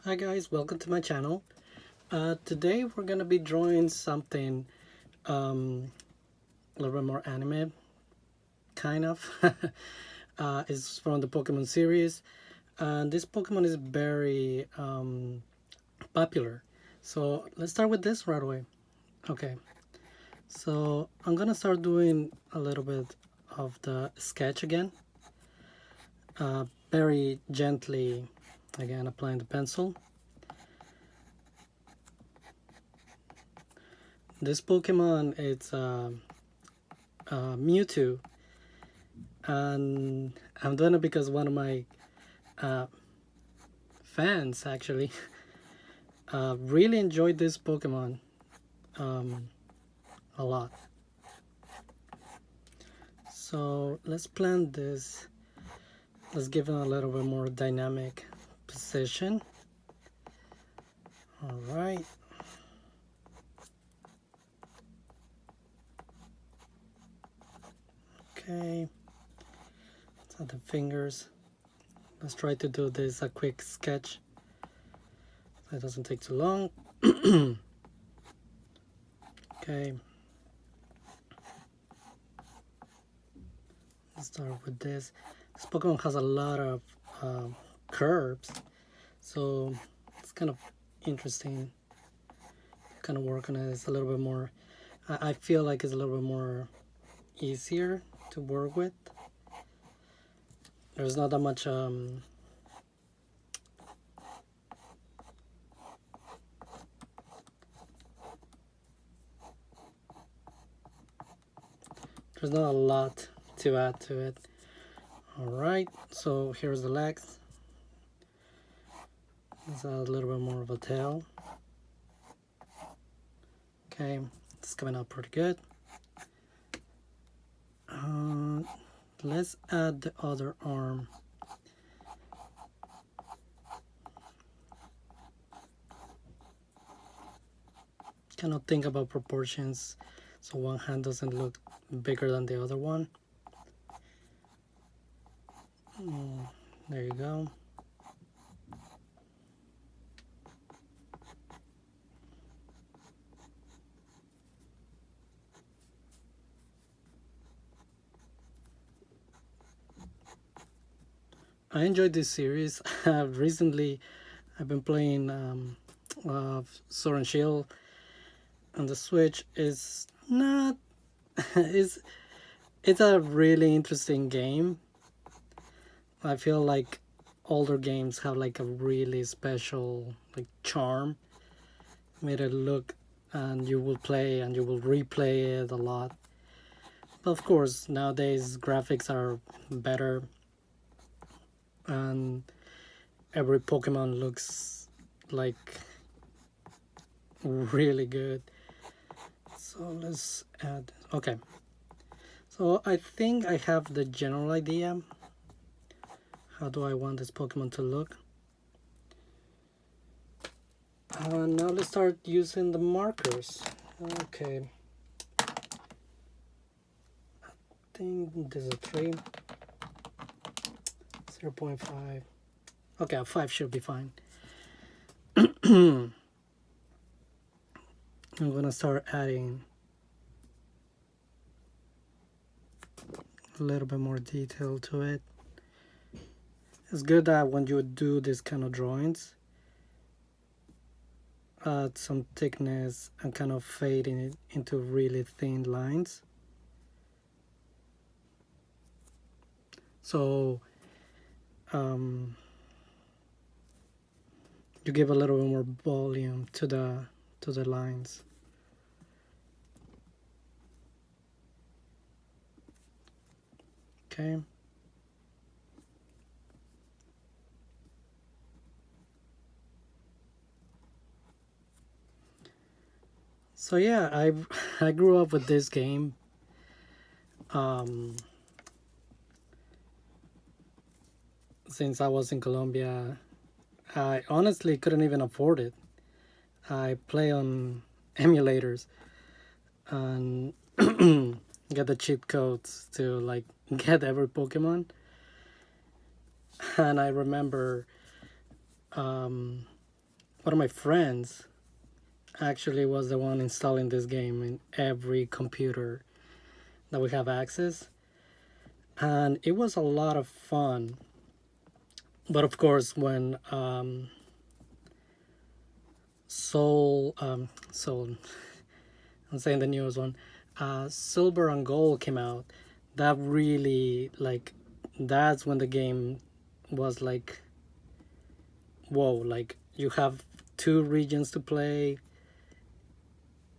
Hi guys, welcome to my channel. Today we're gonna be drawing something a little bit more anime, kind of. It's from the Pokemon series, and this Pokemon is very popular. So let's start with this right away. Okay, so I'm gonna start doing a little bit of the sketch again. Very gently, again applying the pencil. This Pokemon, it's Mewtwo, and I'm doing it because one of my uh, fans actually really enjoyed this Pokemon a lot. So let's plant this. Let's give it a little bit more dynamic position. All right. Okay. So the fingers. Let's try to do this a quick sketch. So it doesn't take too long. Okay. Let's start with this. This Pokemon has a lot of curves, so it's kind of interesting. Kind of work on it. It's a little bit more. I feel like it's a little bit more easier to work with. There's not that much there's not a lot to add to it. All right, so here's the legs. Let's add a little bit more of a tail. Okay, it's coming out pretty good. Let's add the other arm. Cannot think about proportions, so one hand doesn't look bigger than the other one. There you go. I enjoyed this series. Recently, I've been playing Sword and Shield on the Switch. Is not it's a really interesting game. I feel like older games have like a really special like charm. Made it look, and you will play and you will replay it a lot. But of course, nowadays graphics are better, and every Pokemon looks like really good. So let's add. Okay, so I think I have the general idea. How do I want this Pokemon to look? Now let's start using the markers. Okay, I think this is a 3, 0.5. Okay, a 5 should be fine. I'm gonna start adding a little bit more detail to it. It's good that when you do this kind of drawings, add some thickness and kind of fading it into really thin lines. So you give a little bit more volume to the lines. Okay. So yeah, I grew up with this game. Since I was in Colombia, I honestly couldn't even afford it. I play on emulators and get the cheat codes to like get every Pokemon. And I remember one of my friends actually was the one installing this game in every computer that we have access, and it was a lot of fun. But of course, when Soul, I'm saying the newest one, Silver and Gold came out, that really, like, that's when the game was like, whoa, like you have two regions to play,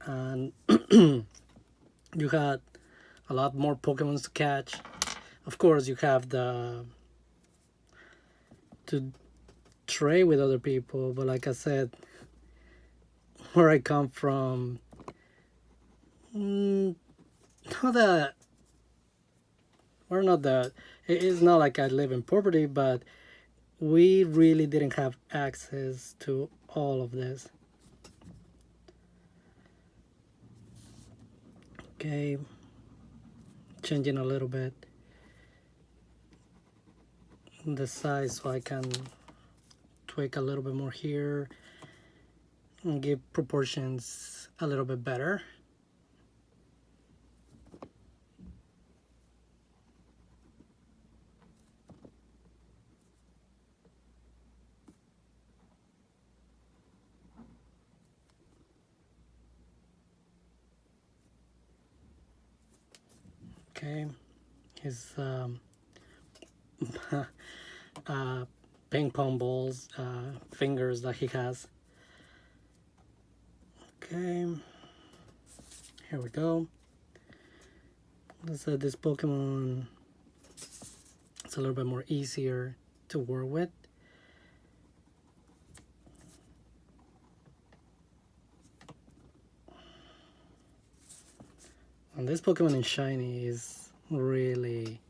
and you had a lot more Pokemons to catch. Of course, you have the to trade with other people, but like I said, where I come from, not that we're not that. It's not like I live in poverty, but we really didn't have access to all of this. Okay, changing a little bit the size so I can tweak a little bit more here and give proportions a little bit better. Okay, his ping pong balls fingers that he has. Okay, here we go. Let's say this Pokemon is a little bit more easier to work with. And this Pokemon in Shiny is really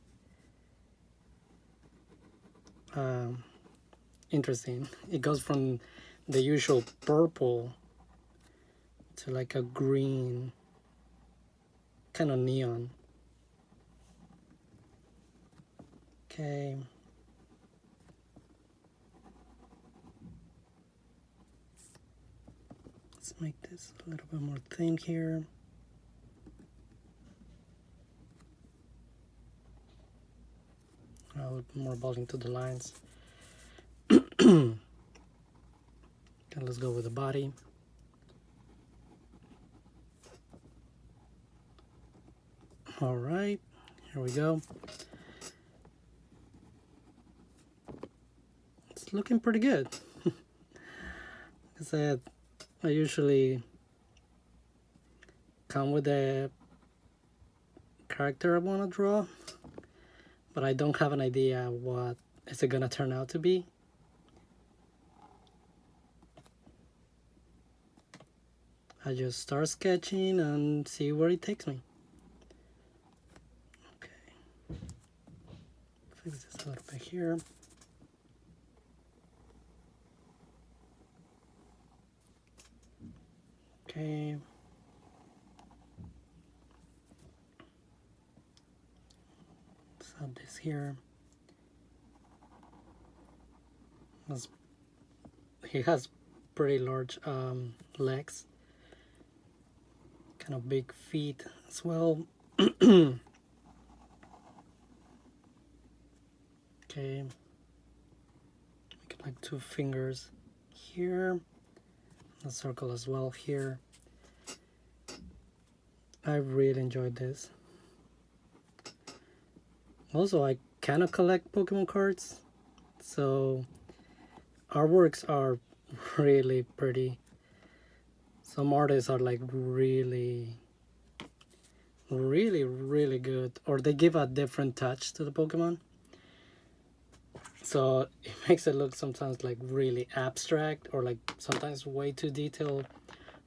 interesting. It goes from the usual purple to like a green, kind of neon. Okay. Let's make this a little bit more thin here. A little more volume to the lines. Okay, let's go with the body. All right, here we go. It's looking pretty good. Like I said, I usually come with the character I want to draw, but I don't have an idea what is it gonna turn out to be. I just start sketching and see where it takes me. Okay, fix this a little bit here. Okay. Let's add this here. He has pretty large legs, kind of big feet as well. Okay, make it like two fingers here, a circle as well here. I really enjoyed this. Also, I kind of collect Pokemon cards, so artworks are really pretty. Some artists are like really good, or they give a different touch to the Pokemon, so it makes it look sometimes like really abstract, or like sometimes way too detailed,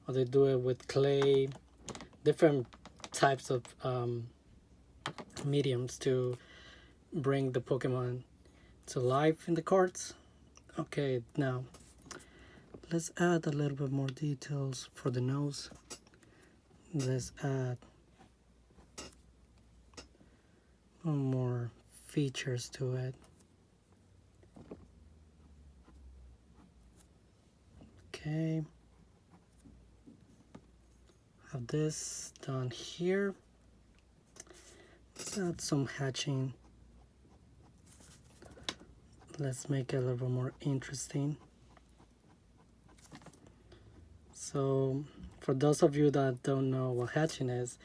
or they do it with clay, different types of mediums to bring the Pokemon to life in the cards. Okay, now let's add a little bit more details for the nose. Let's add more features to it. Okay, have this done here. Let's add some hatching. Let's make it a little bit more interesting. So for those of you that don't know what hatching is,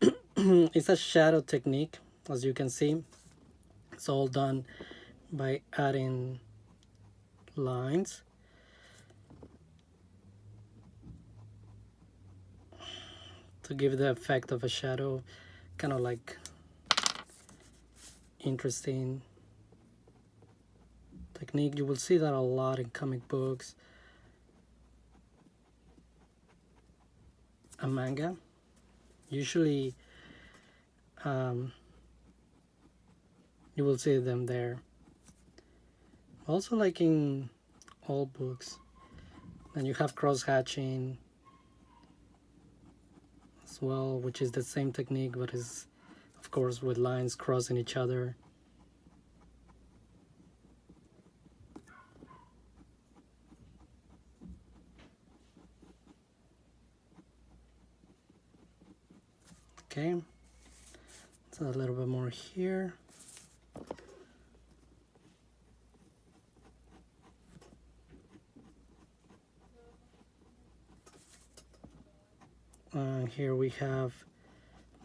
it's a shadow technique. As you can see, it's all done by adding lines. To give the effect of a shadow, kind of like interesting technique. You will see that a lot in comic books and manga. Usually you will see them there. Also like in all books. And you have cross hatching as well, which is the same technique, but is of course with lines crossing each other. Okay, so a little bit more here. Here we have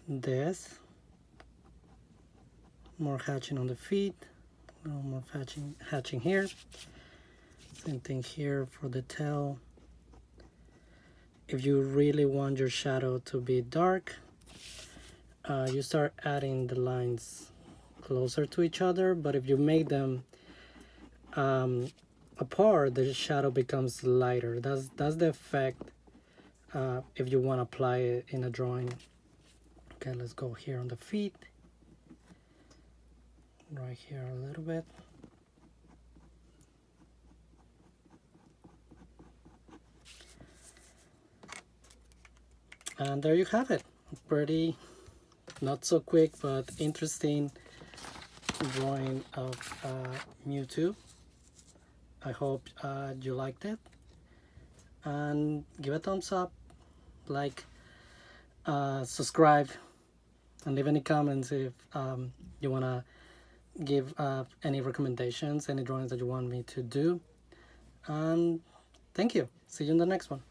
this. More hatching on the feet. A little more hatching here. Same thing here for the tail. If you really want your shadow to be dark, you start adding the lines closer to each other, but if you make them apart, the shadow becomes lighter. That's the effect if you want to apply it in a drawing. Okay, let's go here on the feet, right here a little bit. And there you have it. Pretty, not so quick, but interesting drawing of Mewtwo. I hope you liked it. And give a thumbs up, like, subscribe, and leave any comments if you want to give any recommendations, any drawings that you want me to do. And thank you. See you in the next one.